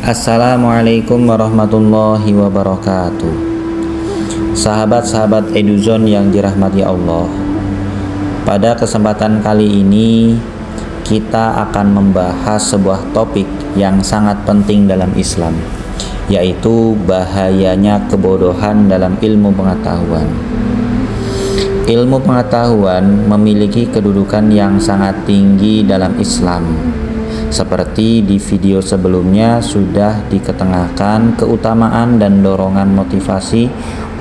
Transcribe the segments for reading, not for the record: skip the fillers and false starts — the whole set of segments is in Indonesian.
Assalamualaikum warahmatullahi wabarakatuh. Sahabat-sahabat Eduzone yang dirahmati Allah, pada kesempatan kali ini kita akan membahas sebuah topik yang sangat penting dalam Islam, yaitu bahayanya kebodohan dalam ilmu pengetahuan. Ilmu pengetahuan memiliki kedudukan yang sangat tinggi dalam Islam. Seperti di video sebelumnya sudah diketengahkan keutamaan dan dorongan motivasi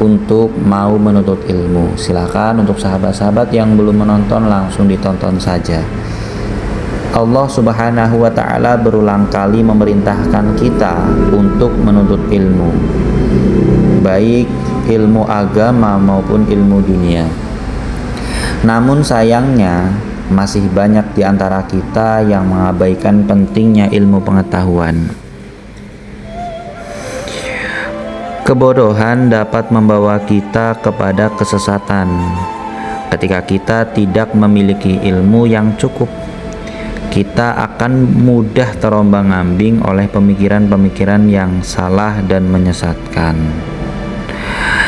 untuk mau menuntut ilmu. Silakan untuk sahabat-sahabat yang belum menonton langsung ditonton saja. Allah Subhanahu wa Ta'ala berulang kali memerintahkan kita untuk menuntut ilmu, baik ilmu agama maupun ilmu dunia. Namun sayangnya masih banyak di antara kita yang mengabaikan pentingnya ilmu pengetahuan. Kebodohan dapat membawa kita kepada kesesatan ketika kita tidak memiliki ilmu yang cukup. Kita akan mudah terombang-ambing oleh pemikiran-pemikiran yang salah dan menyesatkan.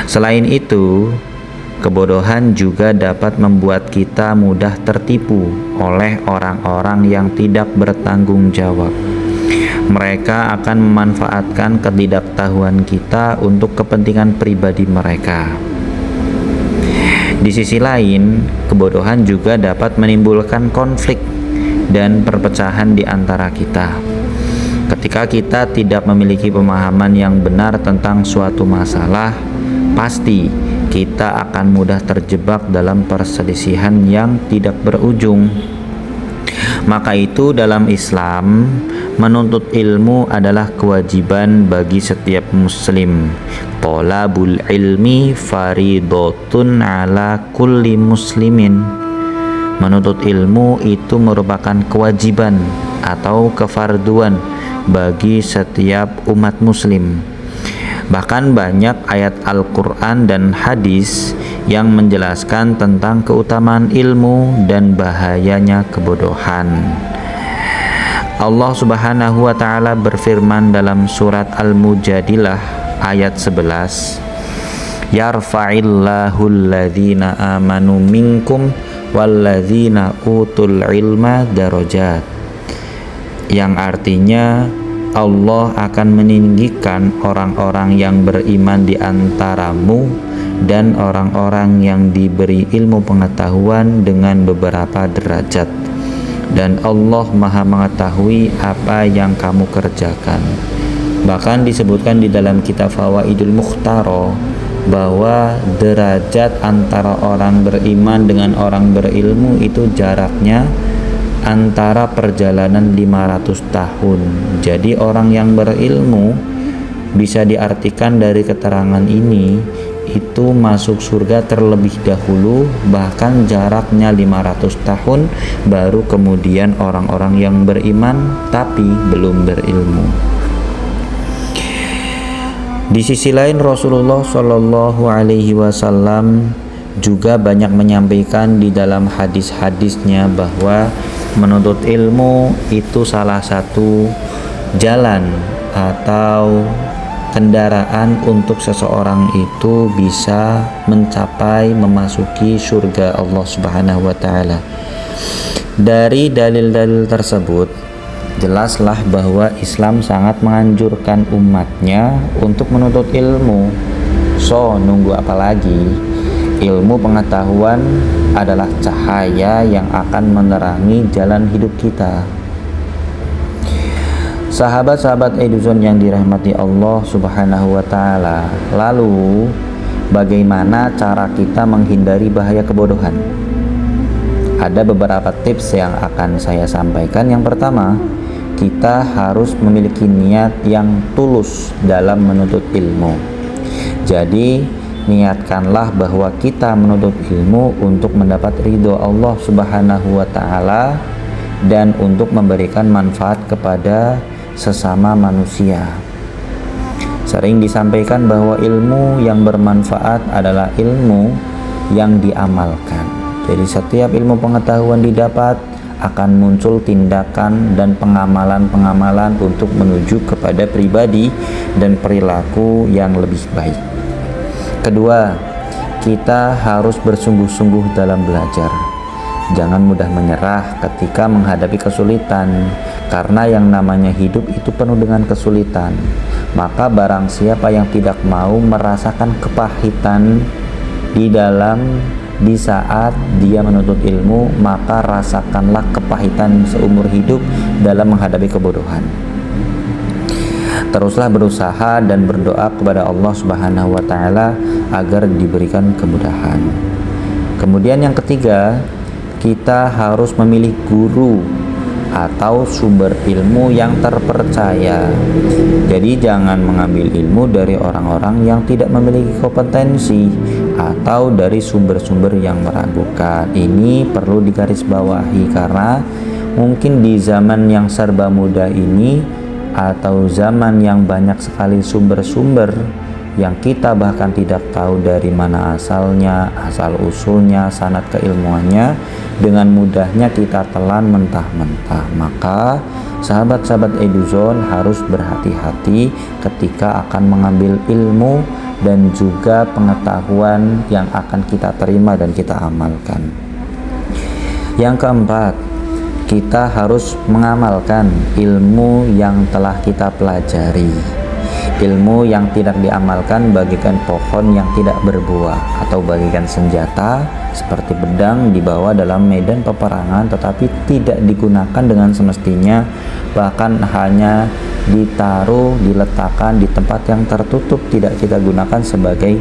Selain itu, kebodohan juga dapat membuat kita mudah tertipu oleh orang-orang yang tidak bertanggung jawab. Mereka akan memanfaatkan ketidaktahuan kita untuk kepentingan pribadi mereka. Di sisi lain, kebodohan juga dapat menimbulkan konflik dan perpecahan di antara kita. Ketika kita tidak memiliki pemahaman yang benar tentang suatu masalah, pasti kita akan mudah terjebak dalam perselisihan yang tidak berujung. Maka itu dalam Islam, menuntut ilmu adalah kewajiban bagi setiap muslim. Thalabul ilmi faridatun ala kulli muslimin. Menuntut ilmu itu merupakan kewajiban atau kefarduan bagi setiap umat muslim. Bahkan banyak ayat Al-Quran dan hadis yang menjelaskan tentang keutamaan ilmu dan bahayanya kebodohan. Allah Subhanahu wa Ta'ala berfirman dalam surat Al-Mujadilah ayat 11, Yarfa'illahu alladhina amanu minkum walladhina utul ilma darajat, yang artinya Allah akan meninggikan orang-orang yang beriman di antaramu dan orang-orang yang diberi ilmu pengetahuan dengan beberapa derajat, dan Allah Maha mengetahui apa yang kamu kerjakan. Bahkan disebutkan di dalam kitab Fawaidul Mukhtaro bahwa derajat antara orang beriman dengan orang berilmu itu jaraknya antara perjalanan 500 tahun. Jadi orang yang berilmu bisa diartikan dari keterangan ini itu masuk surga terlebih dahulu, bahkan jaraknya 500 tahun, baru kemudian orang-orang yang beriman tapi belum berilmu. Di sisi lain, Rasulullah Shallallahu Alaihi Wasallam juga banyak menyampaikan di dalam hadis-hadisnya bahwa menuntut ilmu itu salah satu jalan atau kendaraan untuk seseorang itu bisa mencapai memasuki surga Allah Subhanahu wa Ta'ala. Dari dalil-dalil tersebut jelaslah bahwa Islam sangat menganjurkan umatnya untuk menuntut ilmu. So, nunggu apa lagi? Ilmu pengetahuan adalah cahaya yang akan menerangi jalan hidup kita. Sahabat-sahabat Eduzone yang dirahmati Allah Subhanahu wa Ta'ala, lalu bagaimana cara kita menghindari bahaya kebodohan? Ada beberapa tips yang akan saya sampaikan. Yang pertama, kita harus memiliki niat yang tulus dalam menuntut ilmu. Jadi niatkanlah bahwa kita menuntut ilmu untuk mendapat ridho Allah Subhanahu wa Ta'ala dan untuk memberikan manfaat kepada sesama manusia. Sering disampaikan bahwa ilmu yang bermanfaat adalah ilmu yang diamalkan. Jadi setiap ilmu pengetahuan didapat akan muncul tindakan dan pengamalan-pengamalan untuk menuju kepada pribadi dan perilaku yang lebih baik. Kedua, kita harus bersungguh-sungguh dalam belajar. Jangan mudah menyerah ketika menghadapi kesulitan, karena yang namanya hidup itu penuh dengan kesulitan. Maka barang siapa yang tidak mau merasakan kepahitan di saat dia menuntut ilmu, maka rasakanlah kepahitan seumur hidup dalam menghadapi kebodohan. Teruslah berusaha dan berdoa kepada Allah Subhanahu wa taala agar diberikan kemudahan. Kemudian yang ketiga, kita harus memilih guru atau sumber ilmu yang terpercaya. Jadi jangan mengambil ilmu dari orang-orang yang tidak memiliki kompetensi atau dari sumber-sumber yang meragukan. Ini perlu digarisbawahi karena mungkin di zaman yang serba mudah ini atau zaman yang banyak sekali sumber-sumber yang kita bahkan tidak tahu dari mana asalnya, asal usulnya, sanad keilmuannya, dengan mudahnya kita telan mentah-mentah. Maka sahabat-sahabat Eduzone harus berhati-hati ketika akan mengambil ilmu dan juga pengetahuan yang akan kita terima dan kita amalkan. Yang keempat, kita harus mengamalkan ilmu yang telah kita pelajari. Ilmu yang tidak diamalkan bagaikan pohon yang tidak berbuah, atau bagaikan senjata seperti pedang dibawa dalam medan peperangan tetapi tidak digunakan dengan semestinya, bahkan hanya diletakkan di tempat yang tertutup, tidak kita gunakan sebagai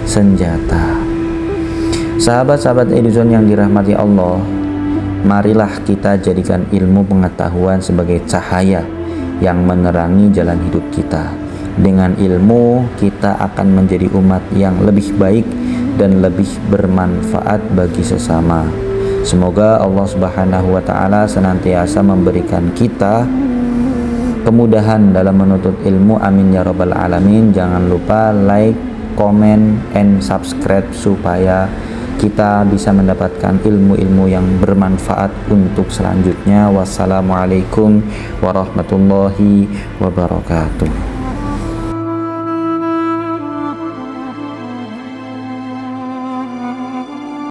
senjata. Sahabat-sahabat Eduzone yang dirahmati Allah, marilah kita jadikan ilmu pengetahuan sebagai cahaya yang menerangi jalan hidup kita. Dengan ilmu kita akan menjadi umat yang lebih baik dan lebih bermanfaat bagi sesama. Semoga Allah Subhanahu wa taala senantiasa memberikan kita kemudahan dalam menuntut ilmu. Amin ya rabbal alamin. Jangan lupa like, comment, and subscribe supaya kita bisa mendapatkan ilmu-ilmu yang bermanfaat untuk selanjutnya. Wassalamualaikum warahmatullahi wabarakatuh.